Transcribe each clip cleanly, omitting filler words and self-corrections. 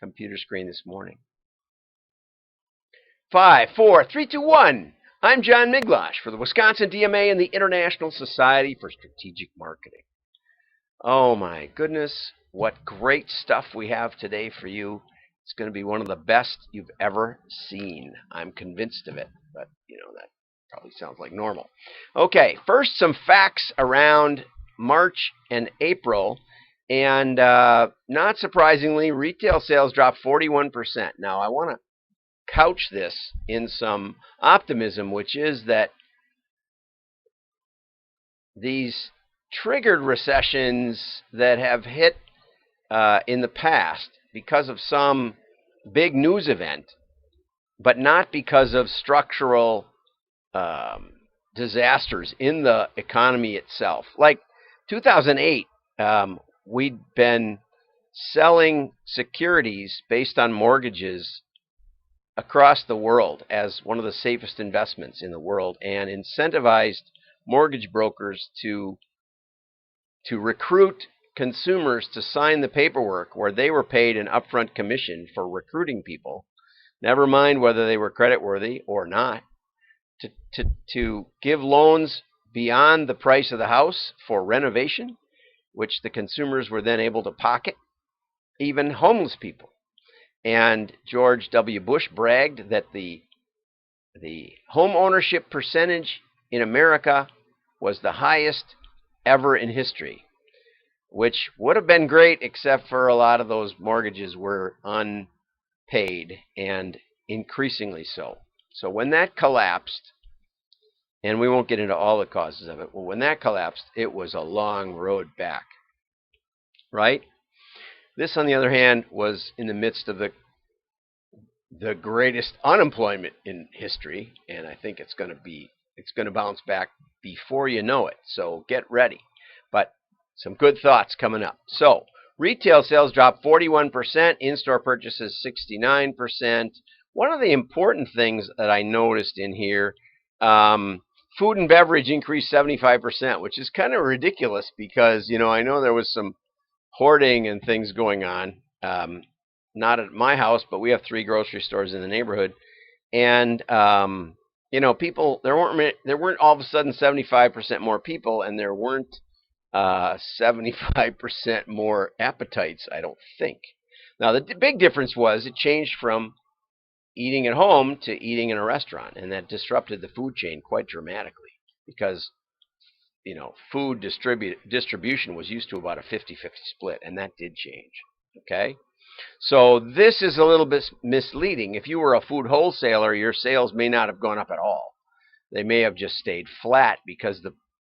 computer screen this morning. 5, 4, 3, 2, 1. I'm John Miglosh for the Wisconsin DMA and the International Society for Strategic Marketing. Oh my goodness, what great stuff we have today for you. It's going to be one of the best you've ever seen. I'm convinced of it, but that probably sounds like normal. Okay, first some facts around March and April. And not surprisingly, retail sales dropped 41%. Now, I want to couch this in some optimism, which is that these triggered recessions that have hit in the past because of some big news event, but not because of structural disasters in the economy itself. Like 2008, we'd been selling securities based on mortgages across the world as one of the safest investments in the world, and incentivized mortgage brokers to recruit consumers to sign the paperwork where they were paid an upfront commission for recruiting people, never mind whether they were creditworthy or not, to give loans beyond the price of the house for renovation, which the consumers were then able to pocket, even homeless people. And George W. Bush bragged that the home ownership percentage in America was the highest ever in history, which would have been great except for a lot of those mortgages were unpaid, and increasingly so. So when that collapsed, and we won't get into all the causes of it, but when that collapsed, it was a long road back, right? This, on the other hand, was in the midst of the greatest unemployment in history, and I think it's going to bounce back before you know it. So get ready. But some good thoughts coming up. So retail sales dropped 41%, in-store purchases 69%. One of the important things that I noticed in here, food and beverage increased 75%, which is kind of ridiculous because I know there was some hoarding and things going on. Not at my house, but we have 3 grocery stores in the neighborhood, and people, there weren't all of a sudden 75% more people, and there weren't 75% more appetites, I don't think. Now the big difference was it changed from eating at home to eating in a restaurant, and that disrupted the food chain quite dramatically because food distribution was used to about a 50-50 split, and that did change. Okay, so this is a little bit misleading. If you were a food wholesaler, your sales may not have gone up at all. They may have just stayed flat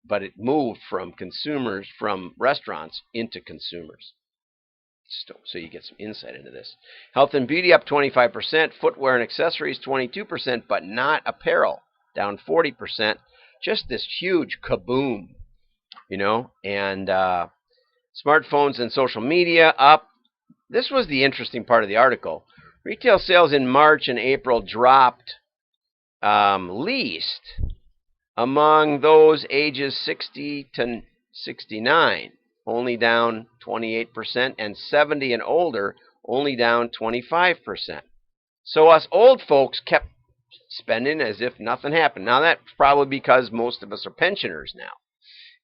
but it moved from restaurants into consumers. So you get some insight into this. Health and beauty up 25%, footwear and accessories 22%, but not apparel, down 40%. Just this huge kaboom, and smartphones and social media up. This was the interesting part of the article. Retail sales in March and April dropped least among those ages 60 to 69, only down 28%, and 70 and older, only down 25%. So us old folks kept spending as if nothing happened. Now, that's probably because most of us are pensioners now,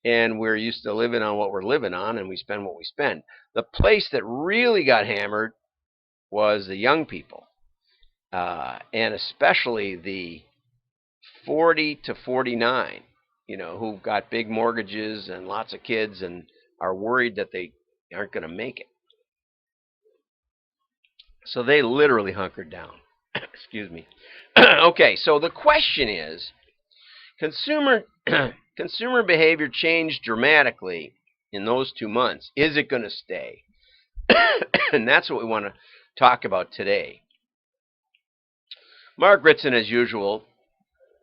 and we're used to living on what we're living on, and we spend what we spend. The place that really got hammered was the young people, and especially the 40 to 49, who've got big mortgages and lots of kids and are worried that they aren't going to make it. So they literally hunkered down. Excuse me. Okay, so the question is, consumer behavior changed dramatically in those 2 months. Is it going to stay? And that's what we want to talk about today. Mark Ritson, as usual,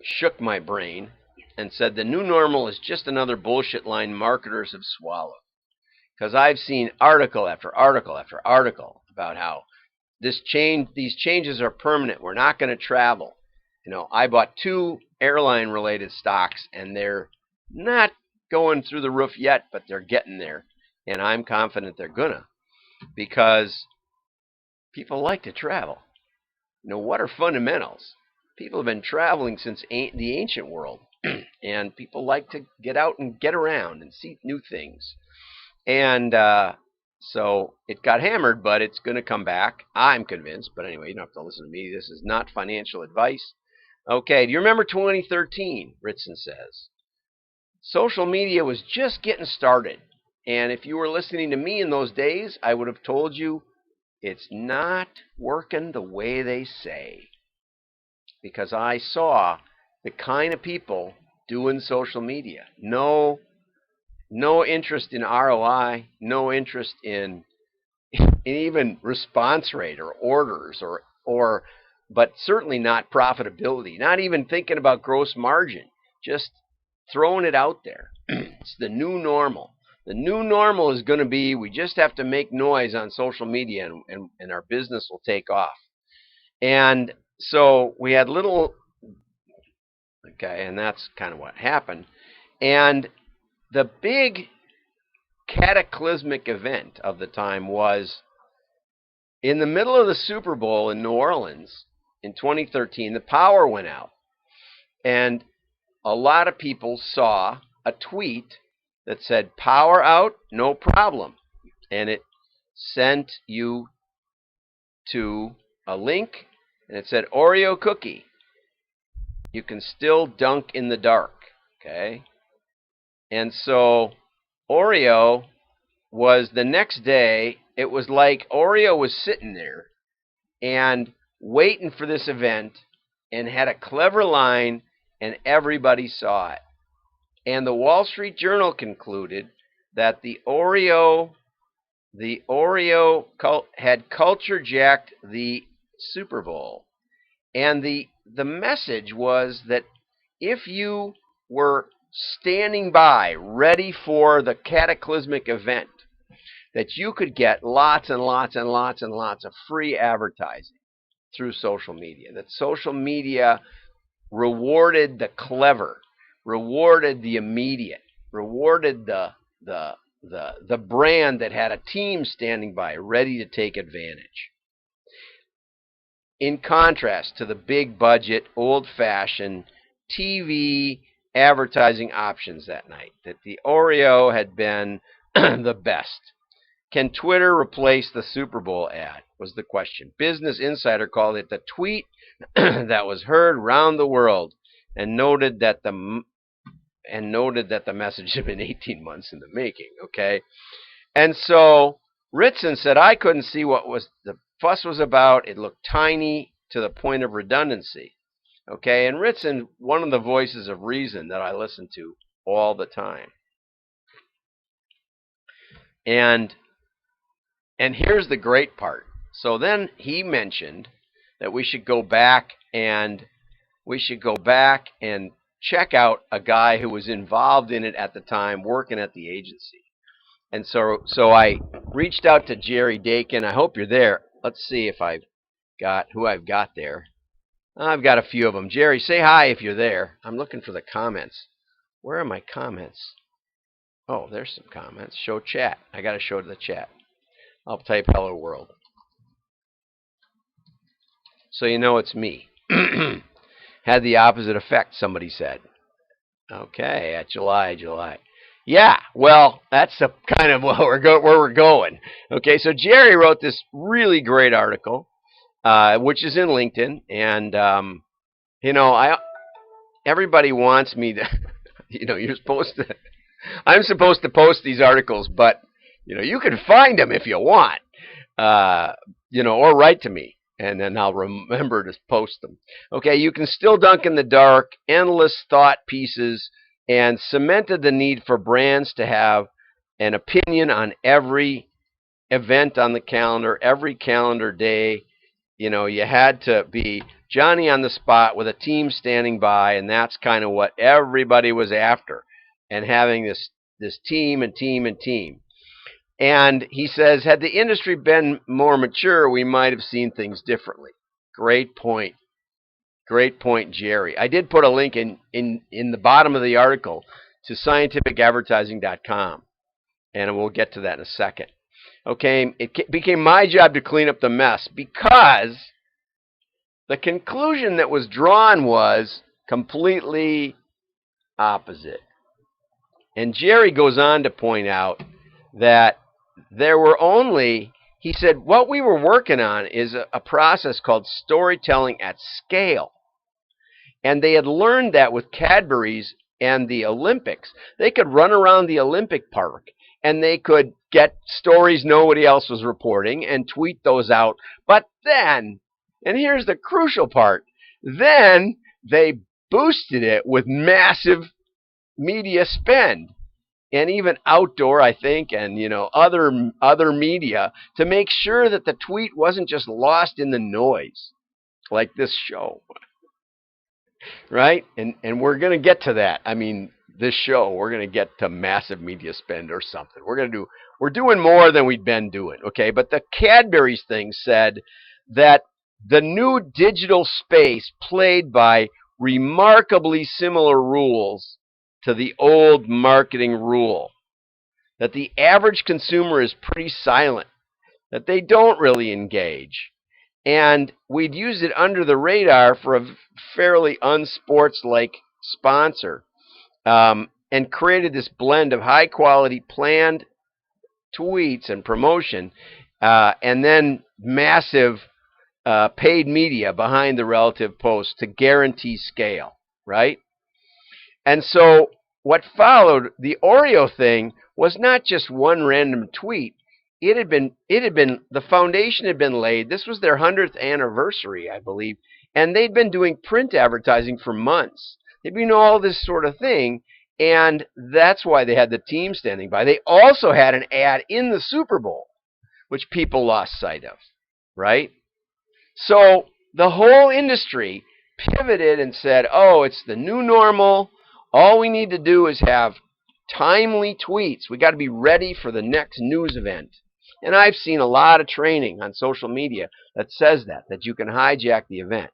shook my brain and said the new normal is just another bullshit line marketers have swallowed. Because I've seen article after article after article about how these changes are permanent. We're not going to travel. I bought 2 airline-related stocks, and they're not going through the roof yet, but they're getting there. And I'm confident they're gonna, because People like to travel. What are fundamentals? People have been traveling since the ancient world, and people like to get out and get around and see new things. And so it got hammered, but it's going to come back. I'm convinced. But anyway, you don't have to listen to me. This is not financial advice. Okay, do you remember 2013? Ritson says. Social media was just getting started. And if you were listening to me in those days, I would have told you it's not working the way they say. Because I saw the kind of people doing social media. No interest in ROI, no interest in even response rate or orders or but certainly not profitability, not even thinking about gross margin, just throwing it out there. It's the new normal. The new normal is going to be we just have to make noise on social media and our business will take off. And so we had and that's kind of what happened. And the big cataclysmic event of the time was in the middle of the Super Bowl in New Orleans in 2013, the power went out. And a lot of people saw a tweet that said, "Power out, no problem." And it sent you to a link, and it said, "Oreo cookie. You can still dunk in the dark." Okay? And so Oreo was the next day, it was like Oreo was sitting there and waiting for this event and had a clever line, and everybody saw it. And the Wall Street Journal concluded that the Oreo had culture jacked the Super Bowl. And the message was that if you were standing by, ready for the cataclysmic event, that you could get lots and lots and lots and lots of free advertising through social media. That social media rewarded the clever, rewarded the immediate, rewarded the brand that had a team standing by, ready to take advantage. In contrast to the big budget, old-fashioned TV advertising options that night, that the Oreo had been the best. Can Twitter replace the Super Bowl ad? Was the question. Business Insider called it the tweet that was heard round the world, and noted that the message had been 18 months in the making. Okay, and so Ritson said I couldn't see what the fuss was about. It looked tiny to the point of redundancy. Okay, and Ritson, one of the voices of reason that I listen to all the time. And here's the great part. So then he mentioned that we should go back and check out a guy who was involved in it at the time, working at the agency. And so I reached out to Jerry Dakin. I hope you're there. Let's see if I've got who I've got there. I've got a few of them. Jerry, say hi if you're there. I'm looking for the comments. Where are my comments? Oh, there's some comments. Show chat. I got to show the chat. I'll type hello world. So you know it's me. Had the opposite effect, somebody said. Okay, at July. Yeah, well, that's kind of where we're going. Okay, so Jerry wrote this really great article, which is in LinkedIn, and everybody wants me to, I'm supposed to post these articles, but you can find them if you want, or write to me, and then I'll remember to post them. Okay, you can still dunk in the dark, endless thought pieces, and cemented the need for brands to have an opinion on every event on the calendar, every calendar day. You had to be Johnny on the spot with a team standing by, and that's kind of what everybody was after, and having this team. And he says, had the industry been more mature, we might have seen things differently. Great point. Great point, Jerry. I did put a link in the bottom of the article to scientificadvertising.com, and we'll get to that in a second. Okay, it became my job to clean up the mess because the conclusion that was drawn was completely opposite. And Jerry goes on to point out that there were only, he said, what we were working on is a process called storytelling at scale. And they had learned that with Cadbury's and the Olympics. They could run around the Olympic park and they could get stories nobody else was reporting and tweet those out. But then, and here's the crucial part, then they boosted it with massive media spend and even outdoor, I think, and other media to make sure that the tweet wasn't just lost in the noise like this show, right? And we're going to get to that. I mean, this show, we're going to get to massive media spend or something. We're doing more than we'd been doing, okay? But the Cadbury's thing said that the new digital space played by remarkably similar rules to the old marketing rule. That the average consumer is pretty silent, that they don't really engage. And we'd use it under the radar for a fairly unsports-like sponsor, and created this blend of high-quality planned tweets and promotion, and then massive paid media behind the relative posts to guarantee scale, right? And so what followed, the OREO thing, was not just one random tweet. The foundation had been laid. This was their 100th anniversary, I believe, and they'd been doing print advertising for months. They'd been doing all this sort of thing, and that's why they had the team standing by. They also had an ad in the Super Bowl, which people lost sight of, right? So the whole industry pivoted and said, oh, it's the new normal. All we need to do is have timely tweets. We got to be ready for the next news event. And I've seen a lot of training on social media that says that you can hijack the event.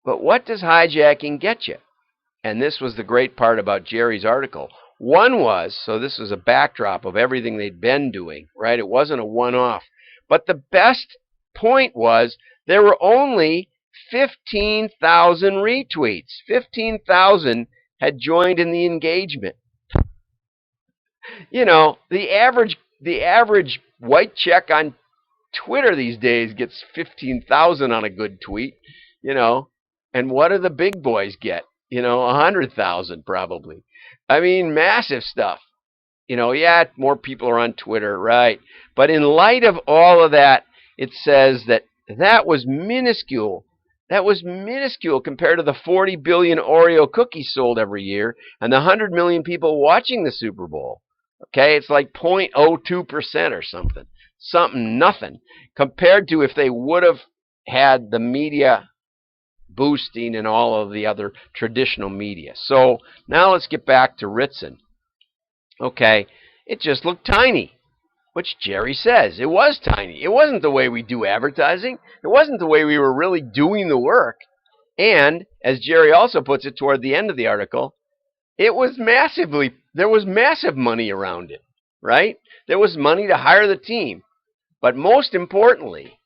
But what does hijacking get you? And this was the great part about Jerry's article. One was, so this was a backdrop of everything they'd been doing, right? It wasn't a one-off. But the best point was there were only 15,000 retweets. 15,000 had joined in the engagement. The average white check on Twitter these days gets 15,000 on a good tweet, and what do the big boys get? 100,000 probably. I mean, massive stuff. Yeah, more people are on Twitter, right? But in light of all of that, it says that was minuscule. That was minuscule compared to the 40 billion Oreo cookies sold every year and the 100 million people watching the Super Bowl. Okay, it's like 0.02% or something. Nothing. Compared to if they would have had the media boosting and all of the other traditional media. So now let's get back to Ritson. Okay, it just looked tiny, which Jerry says. It was tiny. It wasn't the way we do advertising. It wasn't the way we were really doing the work. And, as Jerry also puts it toward the end of the article, there was massive money around it, right? There was money to hire the team. But most importantly,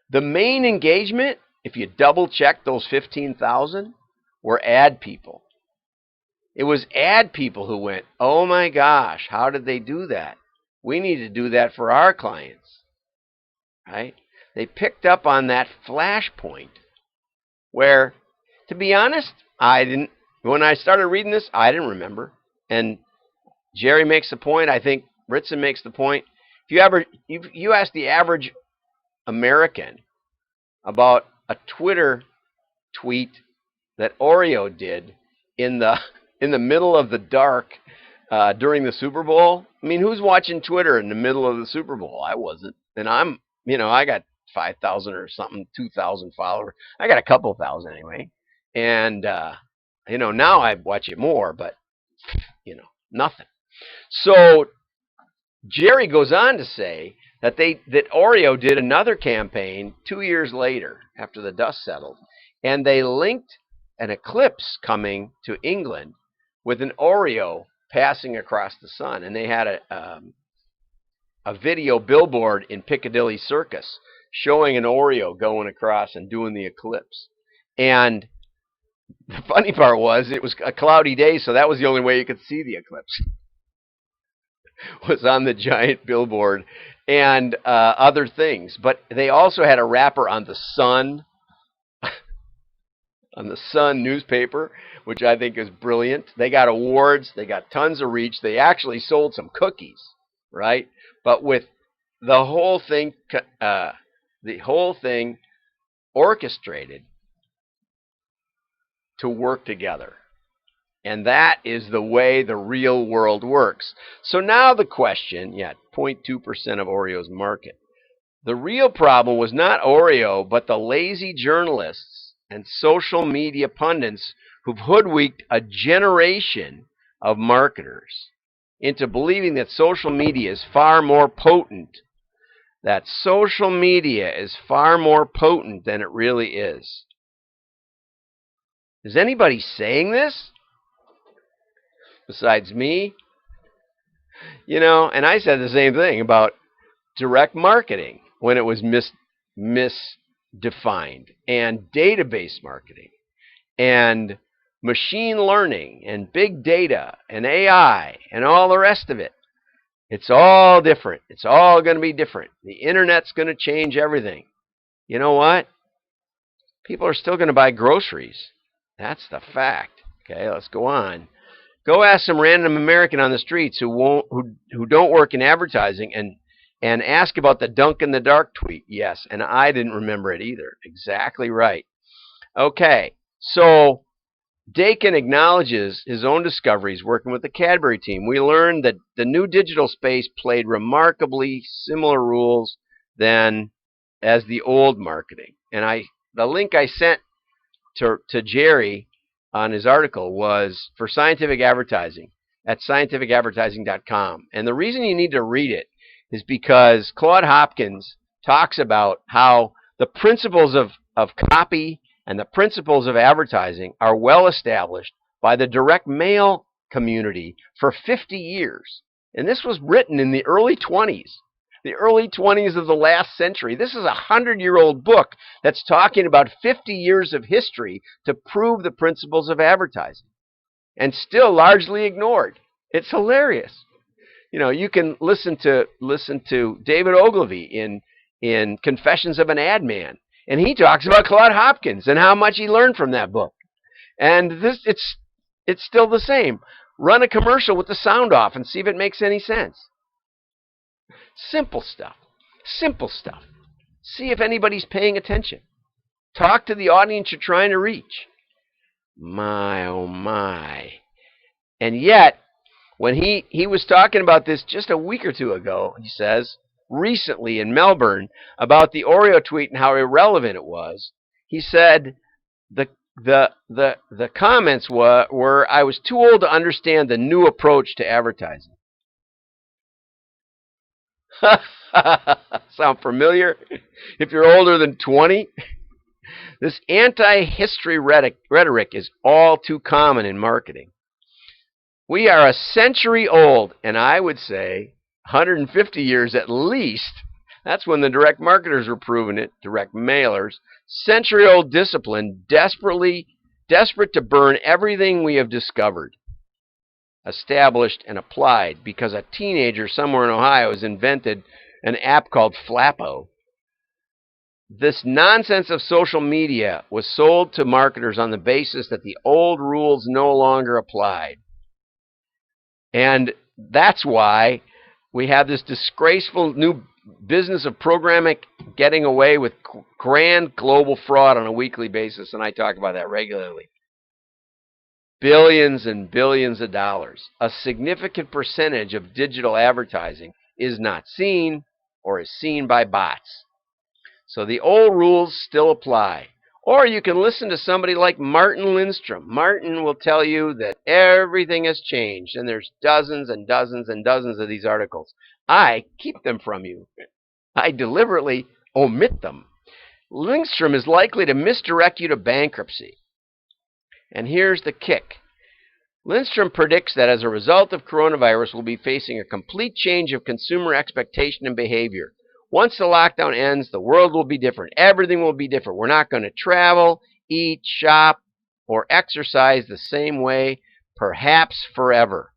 the main engagement, if you double check those 15,000, were ad people. It was ad people who went, oh my gosh, how did they do that? We need to do that for our clients, right? They picked up on that flashpoint where, to be honest, when I started reading this, I didn't remember. And Jerry makes the point, I think Ritson makes the point. If you ask the average American about a Twitter tweet that Oreo did in the middle of the dark during the Super Bowl, I mean, who's watching Twitter in the middle of the Super Bowl? I wasn't. And I got 5,000 or something, 2,000 followers. I got a couple thousand anyway. And, now I watch it more, but, nothing. So Jerry goes on to say that Oreo did another campaign 2 years later after the dust settled, and they linked an eclipse coming to England with an Oreo passing across the sun, and they had a video billboard in Piccadilly Circus showing an Oreo going across and doing the eclipse. And the funny part was it was a cloudy day, so that was the only way you could see the eclipse. Was on the giant billboard and other things. But they also had a wrapper on the Sun, on the Sun newspaper, which I think is brilliant. They got awards. They got tons of reach. They actually sold some cookies, right? But with the whole thing orchestrated to work together. And that is the way the real world works. So now the question, 0.2% of Oreo's market. The real problem was not Oreo, but the lazy journalists and social media pundits who've hoodwinked a generation of marketers into believing that social media is far more potent. That social media is far more potent than it really is. Is anybody saying this? Besides me? And I said the same thing about direct marketing when it was misdefined, and database marketing, and machine learning, and big data, and AI, and all the rest of it. It's all different. It's all going to be different. The internet's going to change everything. You know what? People are still going to buy groceries. That's the fact. Okay, let's go on. Go ask some random American on the streets who don't work in advertising and ask about the dunk in the dark tweet. Yes, and I didn't remember it either. Exactly right. Okay, so Dakin acknowledges his own discoveries working with the Cadbury team. We learned that the new digital space played remarkably similar rules as the old marketing. And the link I sent to Jerry on his article was for scientific advertising at scientificadvertising.com. And the reason you need to read it is because Claude Hopkins talks about how the principles of copy and the principles of advertising are well established by the direct mail community for 50 years. And this was written in the early 20s. The early 20s of the last century. This is a 100-year-old book that's talking about 50 years of history to prove the principles of advertising, and still largely ignored. It's hilarious. You can listen to David Ogilvy in Confessions of an Ad Man, and he talks about Claude Hopkins and how much he learned from that book. And it's still the same. Run a commercial with the sound off and see if it makes any sense. Simple stuff. Simple stuff. See if anybody's paying attention. Talk to the audience you're trying to reach. My, oh my. And yet, when he was talking about this just a week or two ago, he says, recently in Melbourne, about the Oreo tweet and how irrelevant it was, he said the comments were I was too old to understand the new approach to advertising. Sound familiar? If you're older than 20, this anti-history rhetoric is all too common in marketing. We are a century old, and I would say 150 years at least. That's when the direct marketers were proving it, direct mailers. Century-old discipline, desperate to burn everything we have discovered, established, and applied because a teenager somewhere in Ohio has invented an app called Flappo. This nonsense of social media was sold to marketers on the basis that the old rules no longer applied. And that's why we have this disgraceful new business of programming getting away with grand global fraud on a weekly basis, and I talk about that regularly. Billions and billions of dollars. A significant percentage of digital advertising is not seen or is seen by bots. So the old rules still apply. Or you can listen to somebody like Martin Lindstrom. Martin will tell you that everything has changed, and there's dozens and dozens and dozens of these articles. I keep them from you. I deliberately omit them. Lindstrom is likely to misdirect you to bankruptcy. And here's the kick. Lindstrom predicts that as a result of coronavirus, we'll be facing a complete change of consumer expectation and behavior. Once the lockdown ends, the world will be different. Everything will be different. We're not going to travel, eat, shop, or exercise the same way, perhaps forever.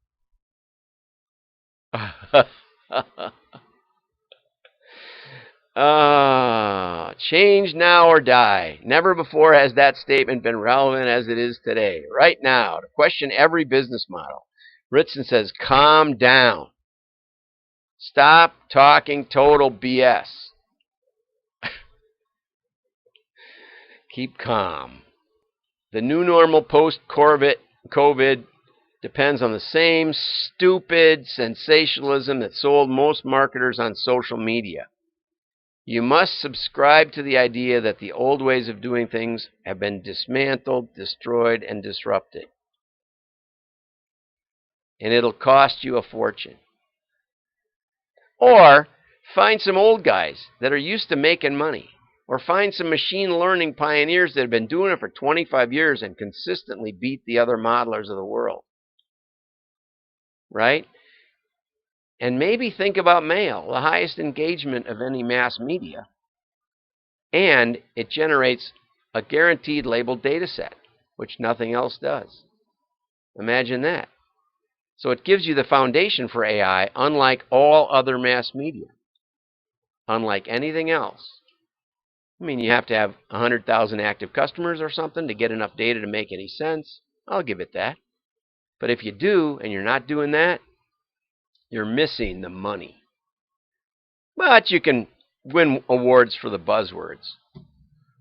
Change now or die. Never before has that statement been relevant as it is today. Right now, to question every business model. Ritson says, calm down. Stop talking total BS. Keep calm. The new normal post-COVID depends on the same stupid sensationalism that sold most marketers on social media. You must subscribe to the idea that the old ways of doing things have been dismantled, destroyed, and disrupted. And it'll cost you a fortune. Or find some old guys that are used to making money. Or find some machine learning pioneers that have been doing it for 25 years and consistently beat the other modelers of the world. Right? And maybe think about mail, the highest engagement of any mass media. And it generates a guaranteed labeled data set, which nothing else does. Imagine that. So it gives you the foundation for AI, unlike all other mass media. Unlike anything else. I mean, you have to have 100,000 active customers or something to get enough data to make any sense. I'll give it that. But if you do, and you're not doing that, you're missing the money. But you can win awards for the buzzwords.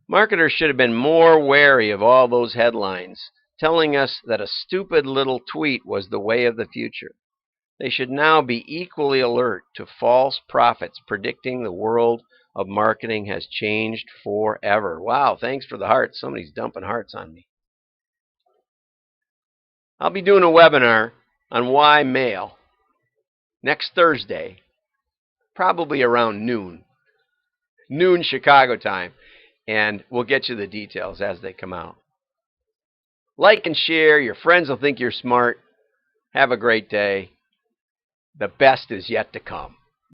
Marketers should have been more wary of all those headlines telling us that a stupid little tweet was the way of the future. They should now be equally alert to false prophets predicting the world of marketing has changed forever. Wow, thanks for the hearts. Somebody's dumping hearts on me. I'll be doing a webinar on why mail next Thursday, probably around noon Chicago time, and we'll get you the details as they come out. Like and share. Your friends will think you're smart. Have a great day. The best is yet to come.